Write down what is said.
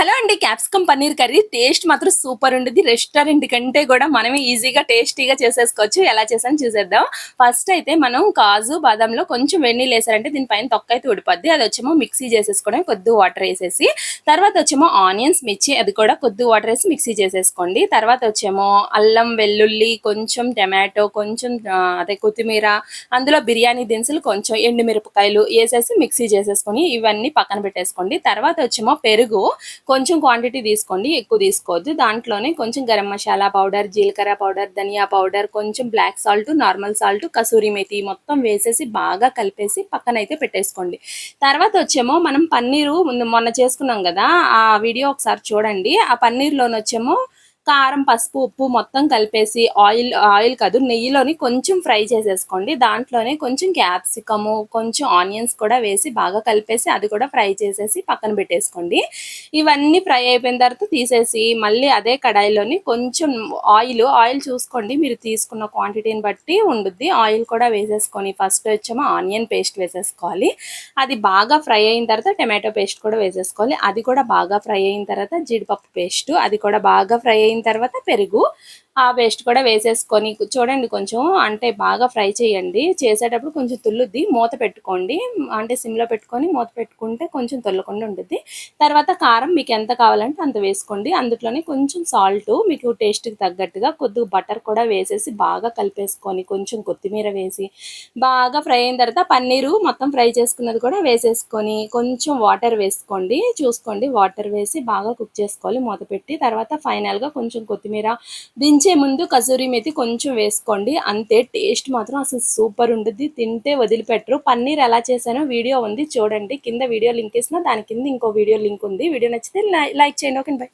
Hello అండి. Capsicum paneer curry taste మాత్రం super ఉండిద్ది. రెస్టారెంట్ కంటే గూడా మనమే ఈజీగా, టేస్టీగా చేసేసుకోవచ్చు. ఎలా చేసానో చూసేద్దాం. ఫస్ట్ అయితే మనం కాజు, బాదాంలో కొంచెం వెన్నీళ్ళేసారంటే దీని పైన తొక్కయితే ఊడిపోద్ది. అదొచ్చేమో మిక్సీ చేసేసుకోవడం కొద్దిగా వాటర్ ఏసేసి. తర్వాత వచ్చేమో ఆనియన్స్, మిర్చి అది కూడా కొద్దిగా వాటర్ ఏసి మిక్సీ చేసేసుకోండి. తర్వాత వచ్చేమో అల్లం, వెల్లుల్లి, కొంచెం టమాటో, కొంచెం అదే కొత్తిమీర, అందులో బిర్యానీ దినుసులు, కొంచెం ఎండుమిరపకాయలు ఏసేసి మిక్సీ చేసేసుకొని ఇవన్నీ పక్కన పెట్టేసుకోండి. తర్వాత వచ్చేమో పెరుగు కొంచెం క్వాంటిటీ తీసుకోండి, ఎక్కువ తీసుకోవద్దు. దాంట్లోనే కొంచెం గరం మసాలా పౌడర్, జీలకర్ర పౌడర్, ధనియా పౌడర్, కొంచెం black salt, normal salt, kasuri methi మొత్తం వేసేసి బాగా కలిపేసి పక్కనైతే పెట్టేసుకోండి. తర్వాత వచ్చేమో మనం పన్నీరు మొన్న చేసుకున్నాం కదా, ఆ వీడియో ఒకసారి చూడండి. ఆ పన్నీర్లోనొచ్చేమో కారం, పసుపు, ఉప్పు మొత్తం కలిపేసి ఆయిల్ కాదు నెయ్యిలోని కొంచెం ఫ్రై చేసేసుకోండి. దాంట్లోనే కొంచెం క్యాప్సికము, కొంచెం ఆనియన్స్ కూడా వేసి బాగా కలిపేసి అది కూడా ఫ్రై చేసేసి పక్కన పెట్టేసుకోండి. ఇవన్నీ ఫ్రై అయిపోయిన తర్వాత తీసేసి మళ్ళీ అదే కడాయిలోని కొంచెం ఆయిల్ చూసుకోండి, మీరు తీసుకున్న క్వాంటిటీని బట్టి ఉండుద్ది. ఆయిల్ కూడా వేసేసుకొని ఫస్ట్ వచ్చేమో ఆనియన్ పేస్ట్ వేసేసుకోవాలి. అది బాగా ఫ్రై అయిన తర్వాత టమాటో పేస్ట్ కూడా వేసేసుకోవాలి. అది కూడా బాగా ఫ్రై అయిన తర్వాత జీడిపప్పు పేస్ట్, అది కూడా బాగా ఫ్రై అయిన తర్వాత పెరుగు, ఆ పేస్ట్ కూడా వేసేసుకొని చూడండి, కొంచెం అంటే బాగా ఫ్రై చేయండి. చేసేటప్పుడు కొంచెం తుల్లుద్ది, మూత పెట్టుకోండి. అంటే సిమ్లో పెట్టుకొని మూత పెట్టుకుంటే కొంచెం తొల్లకుండా ఉంటుంది. తర్వాత కారం మీకు ఎంత కావాలంటే అంత వేసుకోండి. అందులోనే కొంచెం సాల్ట్ మీకు టేస్ట్కి తగ్గట్టుగా, కొద్దిగా బటర్ కూడా వేసేసి బాగా కలిపేసుకొని కొంచెం కొత్తిమీర వేసి బాగా ఫ్రై అయిన తర్వాత పన్నీరు మొత్తం ఫ్రై చేసుకున్నది కూడా వేసేసుకొని కొంచెం వాటర్ వేసుకోండి, చూసుకోండి. వాటర్ వేసి బాగా కుక్ చేసుకోవాలి మూత పెట్టి. తర్వాత ఫైనల్గా కొంచెం కొత్తిమీర, దించే ముందు కసూరి మేతి కొంచెం వేసుకోండి. అంతే. టేస్ట్ మాత్రం అసలు సూపర్ ఉంటుంది, తింటే వదిలిపెట్టరు. పన్నీర్ ఎలా చేశానో వీడియో ఉంది చూడండి, కింద వీడియో లింక్ ఇస్తున్నా, దాని కింద ఇంకో వీడియో లింక్ ఉంది. వీడియో నచ్చితే లైక్ చేయండి. Okay, by.